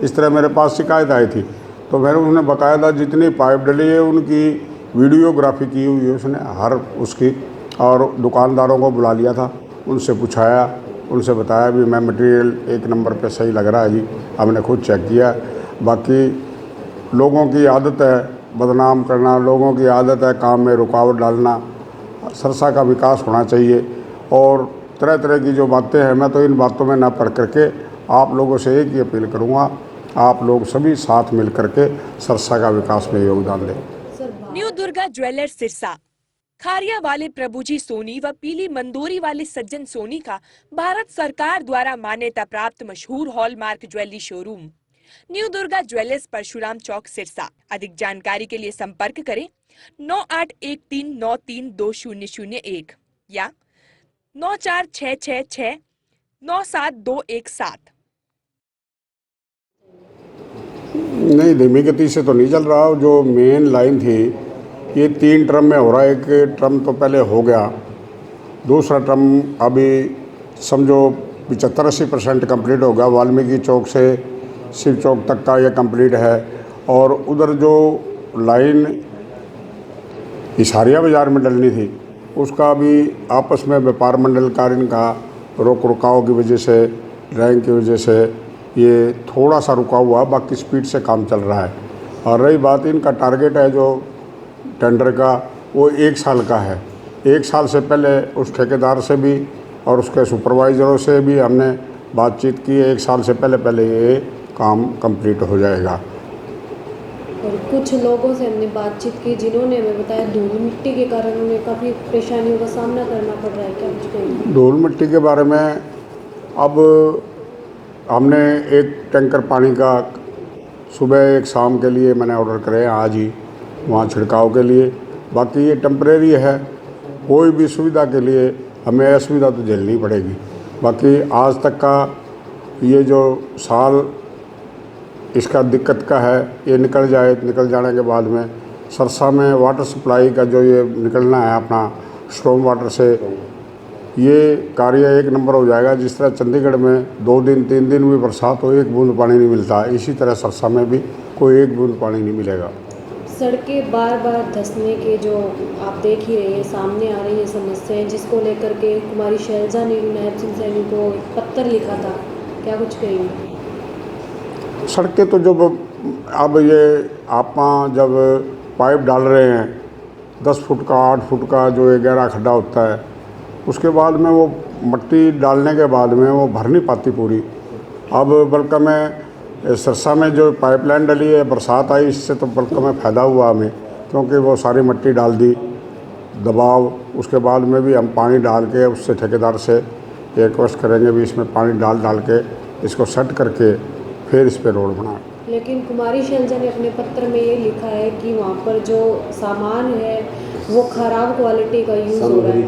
इस तरह मेरे पास शिकायत आई थी। तो मैंने उसने बाकायदा जितनी पाइप डली है उनकी वीडियोग्राफी की हुई है उसने हर उसकी, और दुकानदारों को बुला लिया था, उनसे पूछाया, उनसे बताया भी मैं मटेरियल एक नंबर पे सही लग रहा है जी, हमने खुद चेक किया। बाकी लोगों की आदत है बदनाम करना, लोगों की आदत है काम में रुकावट डालना। सरसा का विकास होना चाहिए और तरह तरह की जो बातें हैं, मैं तो इन बातों में ना पढ़ करके आप लोगों से एक ही अपील करूँगा, आप लोग सभी साथ मिल करके सरसा का विकास में योगदान दें। न्यू दुर्गा ज्वेलर्स सिरसा, खारिया वाले प्रभुजी सोनी व पीली मंदोरी वाले सज्जन सोनी का भारत सरकार द्वारा मान्यता प्राप्त मशहूर hallmark jewellery showroom new Durga jewellers, Parshuram Chowk, Sirsa. अधिक जानकारी के लिए संपर्क करें 9813932001 या 9466697217। नहीं, धीमी गति से तो नहीं चल रहा। जो मेन लाइन थी ये 3 ट्रम में हो रहा है। एक ट्रम तो पहले हो गया, दूसरा ट्रम अभी समझो 75-80% कम्प्लीट हो गया। वाल्मीकि चौक से शिव चौक तक का ये कंप्लीट है। और उधर जो लाइन हिसारिया बाज़ार में डलनी थी उसका भी आपस में व्यापार मंडल कार्य का रोक रुकाव की वजह से, रैंक की वजह से ये थोड़ा सा रुका हुआ, बाकी स्पीड से काम चल रहा है। और रही बात इनका टारगेट है जो टेंडर का, वो 1 साल का है। 1 साल से पहले उस ठेकेदार से भी और उसके सुपरवाइज़रों से भी हमने बातचीत की है। 1 साल से पहले ये काम कंप्लीट हो जाएगा। और कुछ लोगों से हमने बातचीत की जिन्होंने हमें बताया धूल मिट्टी के कारण उन्हें काफ़ी परेशानियों का सामना करना पड़ रहा है। क्या कुछ कहेंगे? धूल मिट्टी के बारे में अब हमने एक टैंकर पानी का सुबह एक शाम के लिए मैंने ऑर्डर करे हैं आज ही वहाँ छिड़काव के लिए। बाकी ये टेम्परेरी है, कोई भी सुविधा के लिए हमें असुविधा तो झेलनी पड़ेगी। बाकी आज तक का ये जो साल इसका दिक्कत का है, ये निकल जाने के बाद में सरसा में वाटर सप्लाई का जो ये निकलना है अपना स्टॉर्म वाटर से, ये कार्य 1 नंबर हो जाएगा। जिस तरह चंडीगढ़ में 2 दिन 3 दिन भी बरसात हो 1 बूंद पानी नहीं मिलता, इसी तरह सरसा में भी कोई 1 बूंद पानी नहीं मिलेगा। सड़कें बार बार धंसने के जो आप देख ही रहे हैं, सामने आ रही है समस्याएं, जिसको लेकर के कुमारी शैलजा ने नायब सिंह सैनी को एक पत्र लिखा था। क्या कुछ कहेंगे? सड़कें तो जब अब ये आप जब पाइप डाल रहे हैं 10 फुट का 8 फुट का जो ये गहरा खड्डा होता है, उसके बाद में वो मट्टी डालने के बाद में वो भर नहीं पाती पूरी। अब बल्कि में सरसा में जो पाइपलाइन डली है, बरसात आई, इससे तो बल्कि में फ़ायदा हुआ हमें, क्योंकि वो सारी मट्टी डाल दी दबाव। उसके बाद में भी हम पानी डाल के उससे ठेकेदार से ये रिक्वेस्ट करेंगे भी इसमें पानी डाल के इसको सेट करके फिर इस पर रोड बनाएं। लेकिन कुमारी शैलजा ने अपने पत्र में ये लिखा है कि वहाँ पर जो सामान है वो ख़राब क्वालिटी का यूज़ हो रहा है।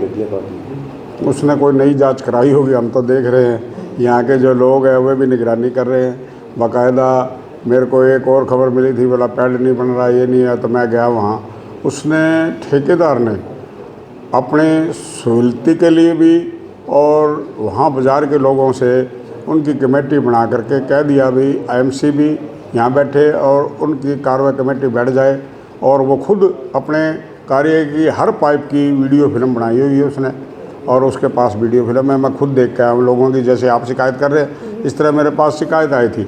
उसने कोई नई जांच कराई होगी, हम तो देख रहे हैं। यहाँ के जो लोग हैं वे भी निगरानी कर रहे हैं बाकायदा। मेरे को एक और ख़बर मिली थी, बोला पैड नहीं बन रहा, ये नहीं है, तो मैं गया वहाँ। उसने ठेकेदार ने अपने सहूलती के लिए भी और वहाँ बाज़ार के लोगों से उनकी कमेटी बना करके कह दिया भी IMC भी यहाँ बैठे और उनकी कार्रवाई कमेटी बैठ जाए, और वो खुद अपने कार्य की हर पाइप की वीडियो फिल्म बनाई हुई है उसने, और उसके पास वीडियो फिल्म है। मैं खुद देख के आया हूँ लोगों की, जैसे आप शिकायत कर रहे हैं इस तरह मेरे पास शिकायत आई थी।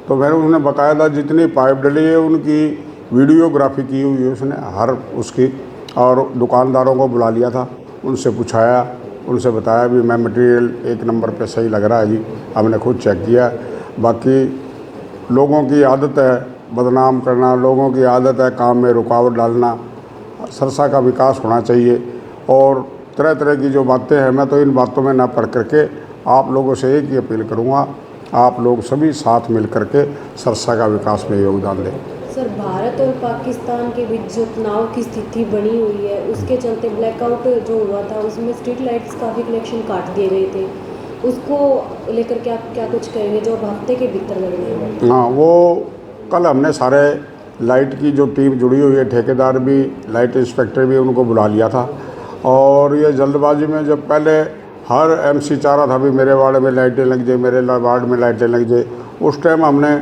तो मैंने उसने बाकायदा जितनी पाइप डली है उनकी वीडियोग्राफी की हुई है उसने हर उसकी, और दुकानदारों को बुला लिया था, उनसे पूछाया, उनसे बताया भी मैं मटेरियल 1 नंबर पे सही लग रहा है जी, हमने खुद चेक किया। बाकी लोगों की आदत है बदनाम करना, लोगों की आदत है काम में रुकावट डालना। सरसा का विकास होना चाहिए और तरह तरह की जो बातें हैं, मैं तो इन बातों में ना पढ़ करके आप लोगों से एक ही अपील करूँगा, आप लोग सभी साथ मिल करके सरसा का विकास में योगदान दें। सर, भारत और पाकिस्तान के बीच जो तनाव की स्थिति बनी हुई है, उसके चलते ब्लैकआउट जो हुआ था उसमें स्ट्रीट लाइट्स काफ़ी कनेक्शन काट दिए गए थे, उसको लेकर क्या कुछ कहेंगे जो अब हफ्ते के भीतर लगने हैं? हाँ, वो कल हमने सारे लाइट की जो टीम जुड़ी हुई है, ठेकेदार भी, लाइट इंस्पेक्टर भी, उनको बुला लिया था। और ये जल्दबाजी में जब पहले हर MC चाह रहा था भी मेरे वार्ड में लाइटें लग जाए, मेरे वार्ड में लाइटें लग जाए, उस टाइम हमने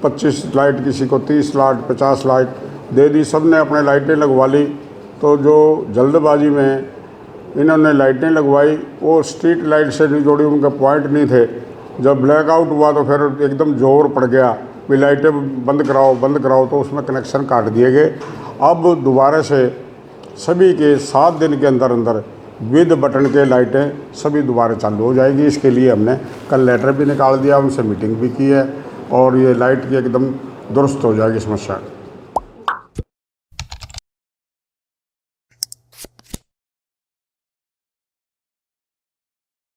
25 लाइट, किसी को 30 लाइट, 50 लाइट दे दी, सब ने अपने लाइटें लगवा ली। तो जो जल्दबाजी में इन्होंने लाइटें लगवाई वो स्ट्रीट लाइट से नहीं जोड़ी, उनके पॉइंट नहीं थे। जब ब्लैकआउट हुआ तो फिर एकदम जोर पड़ गया भी लाइटें बंद कराओ, तो उसमें कनेक्शन काट दिए गए। अब दोबारा से सभी के 7 दिन के अंदर अंदर विद बटन के लाइटें सभी दोबारा चालू हो जाएगी। इसके लिए हमने कल लेटर भी निकाल दिया, उनसे मीटिंग भी की है और ये लाइट की एकदम दुरुस्त हो जाएगी समस्या।